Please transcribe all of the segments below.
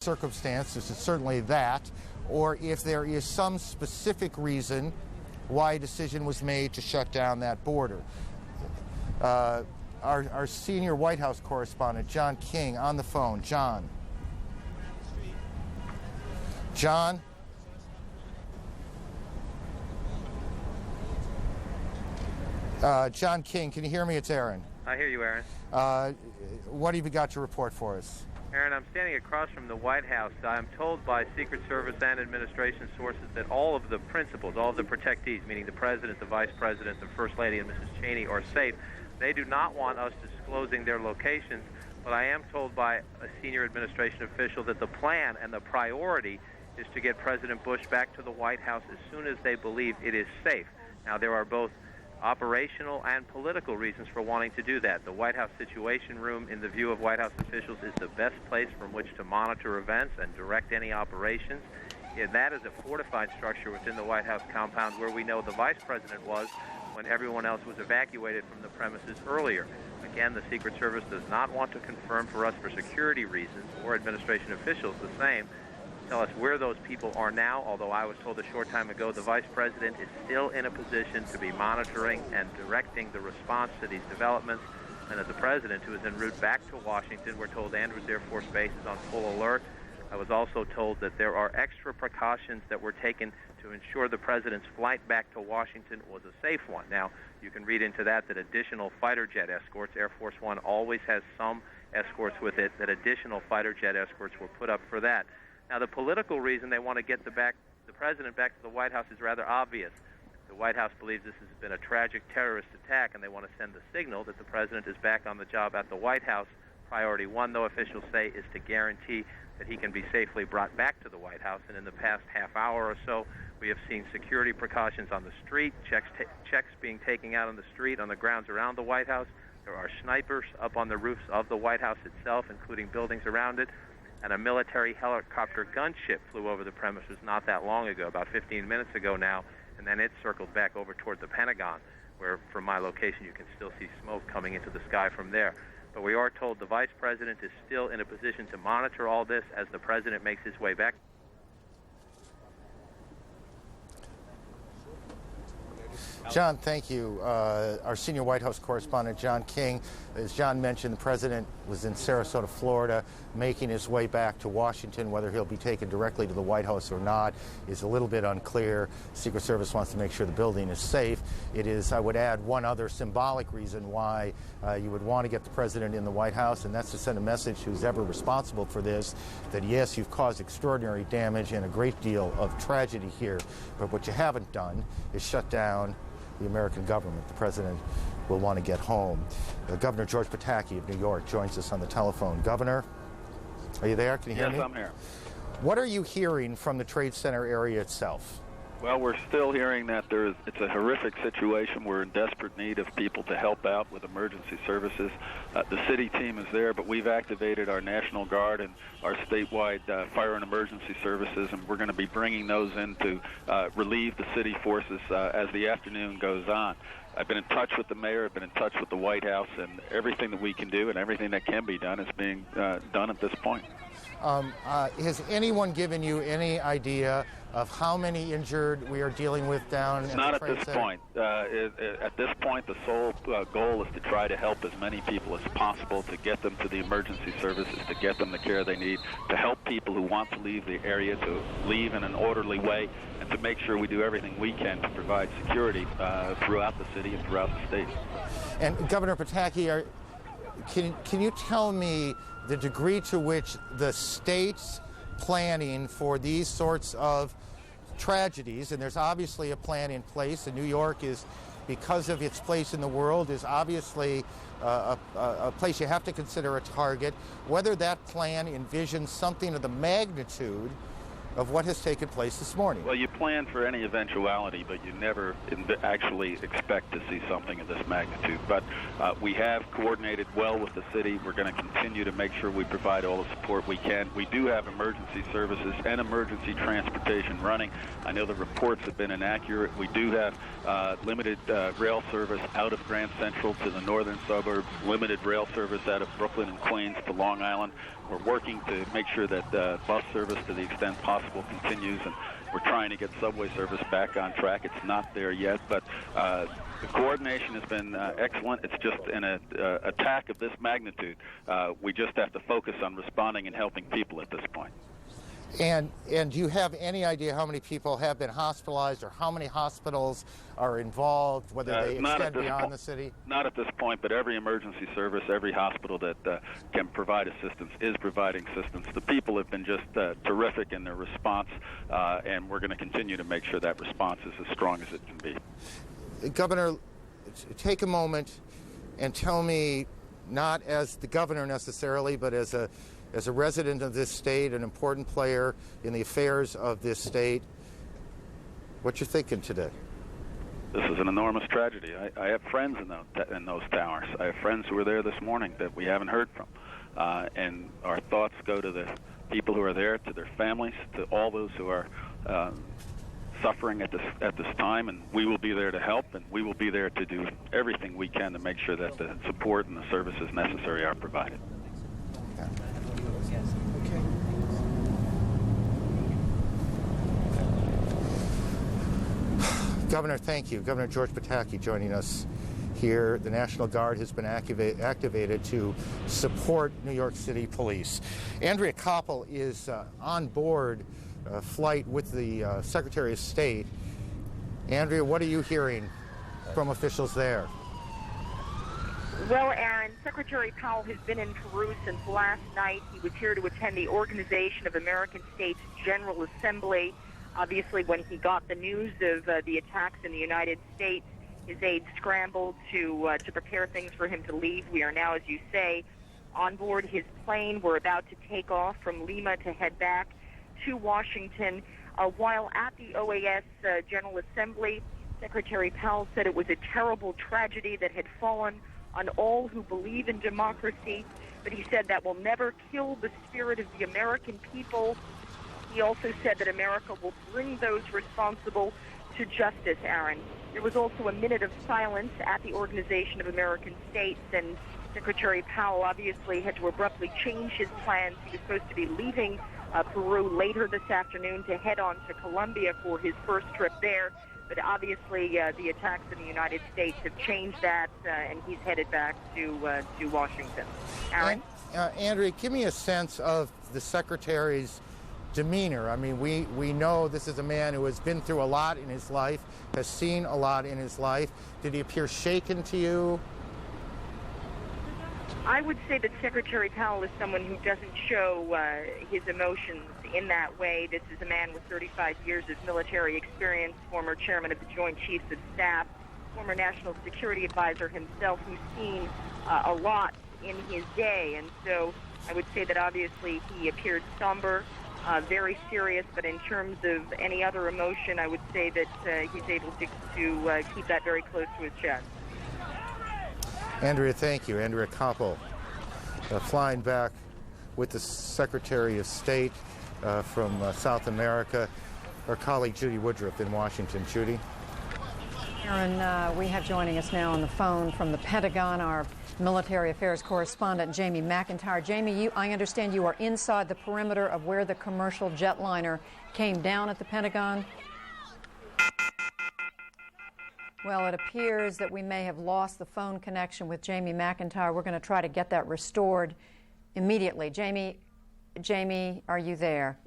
circumstances, it's certainly that, or if there is some specific reason why a decision was made to shut down that border. Our senior White House correspondent, John King, on the phone. John? John? John King, can you hear me? It's Aaron. I hear you, Aaron. What have you got to report for us? Aaron, I'm standing across from the White House. I'm told by Secret Service and administration sources that all of the principals, all of the protectees, meaning the President, the Vice President, the First Lady, and Mrs. Cheney, are safe. They do not want us disclosing their locations, but I am told by a senior administration official that the plan and the priority is to get President Bush back to the White House as soon as they believe it is safe. Now, there are both operational and political reasons for wanting to do that. The White House Situation Room, in the view of White House officials, is the best place from which to monitor events and direct any operations. And that is a fortified structure within the White House compound where we know the Vice President was when everyone else was evacuated from the premises earlier. Again, the Secret Service does not want to confirm for us for security reasons, or administration officials the same, tell us where those people are now, although I was told a short time ago the Vice President is still in a position to be monitoring and directing the response to these developments. And as the President, who is en route back to Washington, we're told Andrews Air Force Base is on full alert. I was also told that there are extra precautions that were taken to ensure the President's flight back to Washington was a safe one. Now, you can read into that additional fighter jet escorts, Air Force One always has some escorts with it, that additional fighter jet escorts were put up for that. Now, the political reason they want to get the President back to the White House is rather obvious. The White House believes this has been a tragic terrorist attack, and they want to send the signal that the President is back on the job at the White House. Priority one, though, officials say, is to guarantee that he can be safely brought back to the White House. And in the past half hour or so, we have seen security precautions on the street, checks being taken out on the street, on the grounds around the White House. There are snipers up on the roofs of the White House itself, including buildings around it. And a military helicopter gunship flew over the premises not that long ago, about 15 minutes ago now, and then it circled back over toward the Pentagon, where from my location you can still see smoke coming into the sky from there. But we are told the Vice President is still in a position to monitor all this as the President makes his way back. John, thank you. Our senior White House correspondent, John King. As John mentioned, the President was in Sarasota, Florida, making his way back to Washington. Whether he'll be taken directly to the White House or not is a little bit unclear. Secret Service wants to make sure the building is safe. It is, I would add, one other symbolic reason why you would want to get the President in the White House, and that's to send a message to who's ever responsible for this, that yes, you've caused extraordinary damage and a great deal of tragedy here, but what you haven't done is shut down the American government. The President will want to get home. Governor George Pataki of New York joins us on the telephone. Governor, are you there? Can you hear me? Yes, I'm here. What are you hearing from the Trade Center area itself? Well, we're still hearing that it's a horrific situation. We're in desperate need of people to help out with emergency services. The city team is there, but we've activated our National Guard and our statewide fire and emergency services, and we're going to be bringing those in to relieve the city forces as the afternoon goes on. I've been in touch with the mayor, I've been in touch with the White House, and everything that we can do and everything that can be done is being done at this point. Has anyone given you any idea of how many injured we are dealing with down at Not the at Trade this Center? point. At this point, the sole goal is to try to help as many people as possible, to get them to the emergency services, to get them the care they need, to help people who want to leave the area to leave in an orderly way, and to make sure we do everything we can to provide security throughout the city and throughout the state. And Governor Pataki, can you tell me the degree to which the state's planning for these sorts of tragedies, and there's obviously a plan in place, and New York is, because of its place in the world, is obviously a place you have to consider a target, whether that plan envisions something of the magnitude of what has taken place this morning? Well, you plan for any eventuality, but you never actually expect to see something of this magnitude. But we have coordinated well with the city. We're going to continue to make sure we provide all the support we can. We do have emergency services and emergency transportation running. I know the reports have been inaccurate. We do have limited rail service out of Grand Central to the northern suburbs, limited rail service out of Brooklyn and Queens to Long Island. We're working to make sure that bus service, to the extent possible, continues, and we're trying to get subway service back on track. It's not there yet, but the coordination has been excellent. It's just in an attack of this magnitude. We just have to focus on responding and helping people at this point. And do you have any idea how many people have been hospitalized or how many hospitals are involved, whether they extend beyond the city? Not at this point, but every emergency service, every hospital that can provide assistance is providing assistance. The people have been just terrific in their response, and we're going to continue to make sure that response is as strong as it can be. Governor, take a moment and tell me, not as the governor necessarily, but as a resident of this state, an important player in the affairs of this state, what you're thinking today? This is an enormous tragedy. I have friends in those towers. I have friends who were there this morning that we haven't heard from. And our thoughts go to the people who are there, to their families, to all those who are suffering at this time, and we will be there to help, and we will be there to do everything we can to make sure that the support and the services necessary are provided. Governor, thank you. Governor George Pataki joining us here. The National Guard has been activated to support New York City Police. Andrea Koppel is on board a flight with the Secretary of State. Andrea, what are you hearing from officials there? Well, Aaron, Secretary Powell has been in Peru since last night. He was here to attend the Organization of American States General Assembly. Obviously, when he got the news of the attacks in the United States, his aides scrambled to prepare things for him to leave. We are now, as you say, on board his plane. We're about to take off from Lima to head back to Washington. While at the OAS General Assembly, Secretary Powell said it was a terrible tragedy that had fallen on all who believe in democracy, but he said that will never kill the spirit of the American people. He also said that America will bring those responsible to justice, Aaron. There was also a minute of silence at the Organization of American States, and Secretary Powell obviously had to abruptly change his plans. He was supposed to be leaving Peru later this afternoon to head on to Colombia for his first trip there. But obviously, the attacks in the United States have changed that, and he's headed back to Washington. Aaron? Andrea, give me a sense of the Secretary's demeanor. I mean, we know this is a man who has been through a lot in his life, has seen a lot in his life. Did he appear shaken to you? I would say that Secretary Powell is someone who doesn't show his emotions in that way. This is a man with 35 years of military experience, former chairman of the Joint Chiefs of Staff, former National Security Advisor himself, who's seen a lot in his day. And so I would say that obviously he appeared somber, very serious, but in terms of any other emotion, I would say that he's able to keep that very close to his chest. Andrea, thank you. Andrea Koppel, flying back with the Secretary of State from South America. Our colleague Judy Woodruff in Washington. Judy? Aaron, we have joining us now on the phone from the Pentagon our military affairs correspondent Jamie McIntyre. Jamie, I understand you are inside the perimeter of where the commercial jetliner came down at the Pentagon. Well, it appears that we may have lost the phone connection with Jamie McIntyre. We're going to try to get that restored immediately. Jamie, are you there?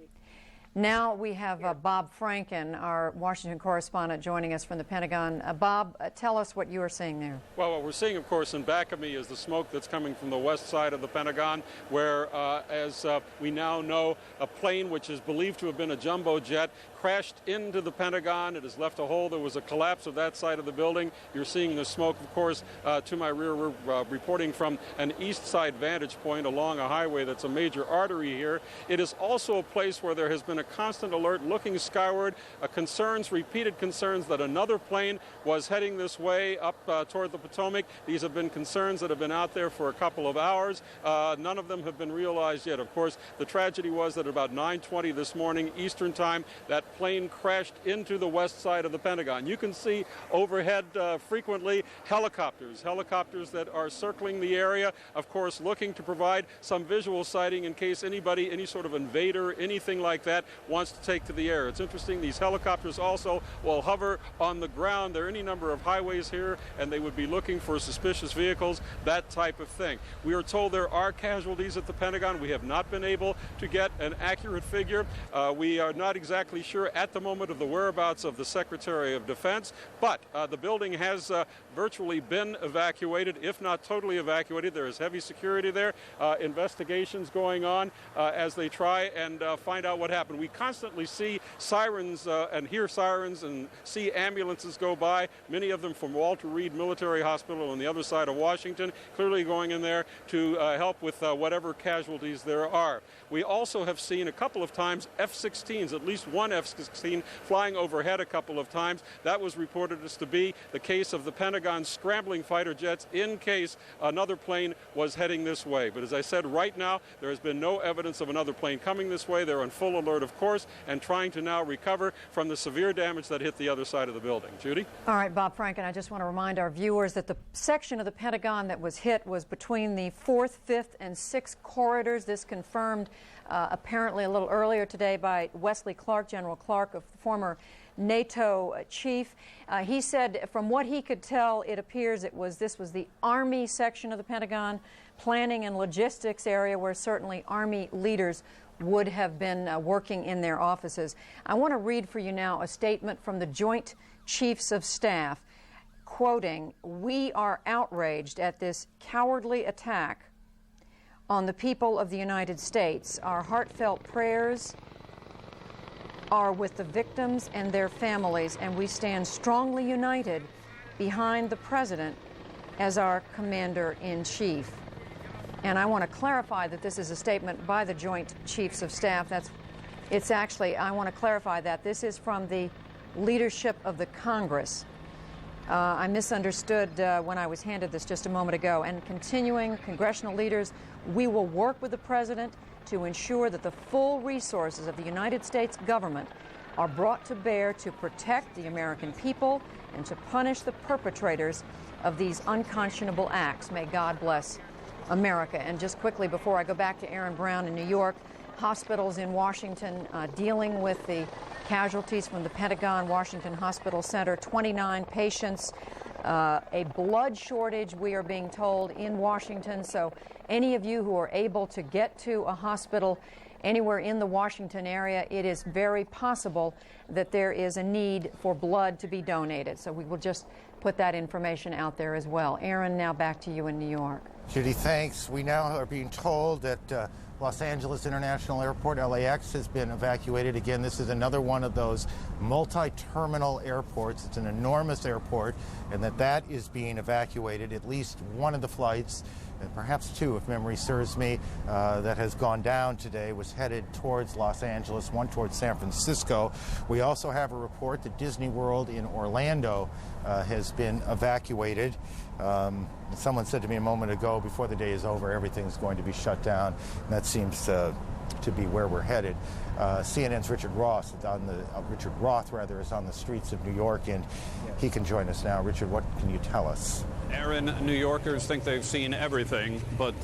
Now we have Bob Franken, our Washington correspondent, joining us from the Pentagon. Bob, tell us what you are seeing there. Well, what we're seeing, of course, in back of me is the smoke that's coming from the west side of the Pentagon, where, as we now know, a plane which is believed to have been a jumbo jet crashed into the Pentagon. It has left a hole. There was a collapse of that side of the building. You're seeing the smoke, of course, to my rear. We're reporting from an east side vantage point along a highway that's a major artery here. It is also a place where there has been a constant alert looking skyward, repeated concerns that another plane was heading this way up toward the Potomac. These have been concerns that have been out there for a couple of hours. None of them have been realized yet. Of course, the tragedy was that about 9:20 this morning Eastern time, that plane crashed into the west side of the Pentagon. You can see overhead frequently helicopters that are circling the area, of course, looking to provide some visual sighting in case anybody, any sort of invader, anything like that, wants to take to the air. It's interesting, these helicopters also will hover on the ground. There are any number of highways here, and they would be looking for suspicious vehicles, that type of thing. We are told there are casualties at the Pentagon. We have not been able to get an accurate figure. We are not exactly sure at the moment of the whereabouts of the Secretary of Defense, but the building has virtually been evacuated, if not totally evacuated. There is heavy security there, investigations going on as they try and find out what happened. We constantly see sirens and hear sirens and see ambulances go by, many of them from Walter Reed Military Hospital on the other side of Washington, clearly going in there to help with whatever casualties there are. We also have seen a couple of times F-16s, at least one F-16 flying overhead a couple of times. That was reported as to be the case of the Pentagon scrambling fighter jets in case another plane was heading this way. But as I said, right now there has been no evidence of another plane coming this way. They're on full alert, of course, and trying to now recover from the severe damage that hit the other side of the building. Judy? All right, Bob Franken, I just want to remind our viewers that the section of the Pentagon that was hit was between the 4th, 5th, and 6th corridors. This confirmed apparently a little earlier today by Wesley Clark, General Clark, a former NATO chief. He said from what he could tell, it appears this was the Army section of the Pentagon, planning and logistics area where certainly Army leaders would have been working in their offices. I want to read for you now a statement from the Joint Chiefs of Staff, quoting, "We are outraged at this cowardly attack on the people of the United States. Our heartfelt prayers are with the victims and their families, and we stand strongly united behind the President as our Commander-in-Chief." And I want to clarify that this is a statement by the Joint Chiefs of Staff. I want to clarify that this is from the leadership of the Congress. I misunderstood when I was handed this just a moment ago. And continuing, congressional leaders, we will work with the President to ensure that the full resources of the United States government are brought to bear to protect the American people and to punish the perpetrators of these unconscionable acts. May God bless America. And just quickly, before I go back to Aaron Brown in New York, hospitals in Washington dealing with the casualties from the Pentagon Washington Hospital Center, 29 patients, a blood shortage, we are being told, in Washington. So any of you who are able to get to a hospital anywhere in the Washington area, it is very possible that there is a need for blood to be donated. So we will just put that information out there as well. Aaron, now back to you in New York. Judy, thanks. We now are being told that Los Angeles International Airport, LAX, has been evacuated. Again, this is another one of those multi-terminal airports. It's an enormous airport, and that is being evacuated. At least one of the flights, and perhaps two if memory serves me, that has gone down today was headed towards Los Angeles, one towards San Francisco. We also have a report that Disney World in Orlando has been evacuated. Someone said to me a moment ago, before the day is over, everything's going to be shut down, and that seems to be where we're headed. CNN's Richard Roth is on the streets of New York, and he can join us now. Richard, what can you tell us? Aaron, New Yorkers think they've seen everything, but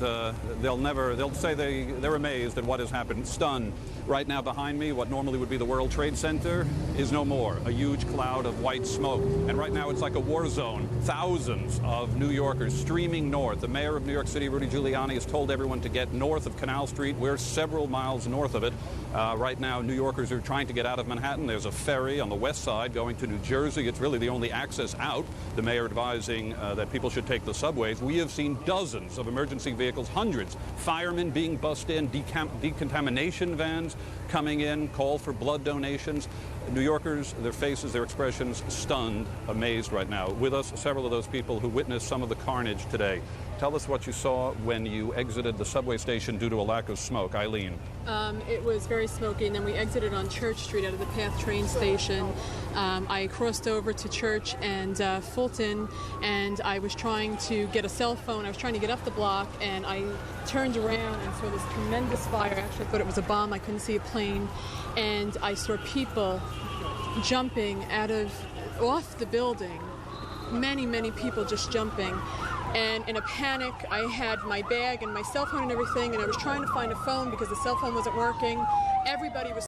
they'll say they're amazed at what has happened, stunned. Right now behind me, what normally would be the World Trade Center is no more, a huge cloud of white smoke. And right now it's like a war zone. Thousands of New Yorkers streaming north. The mayor of New York City, Rudy Giuliani, has told everyone to get north of Canal Street. We're several miles north of it. Right now, New Yorkers are trying to get out of Manhattan. There's a ferry on the west side going to New Jersey. It's really the only access out. The mayor advising that people should take the subways. We have seen dozens of emergency vehicles, hundreds, firemen being bussed in, decontamination vans coming in, call for blood donations. New Yorkers, their faces, their expressions, stunned, amazed right now. With us, several of those people who witnessed some of the carnage today. Tell us what you saw when you exited the subway station due to a lack of smoke. Eileen. It was very smoky, and then we exited on Church Street out of the PATH train station. I crossed over to Church and Fulton, and I was trying to get a cell phone. I was trying to get up the block, and I turned around and saw this tremendous fire. Actually, I thought it was a bomb. I couldn't see a plane, and I saw people jumping off the building. Many people just jumping. And in a panic, I had my bag and my cell phone and everything, and I was trying to find a phone because the cell phone wasn't working. Everybody was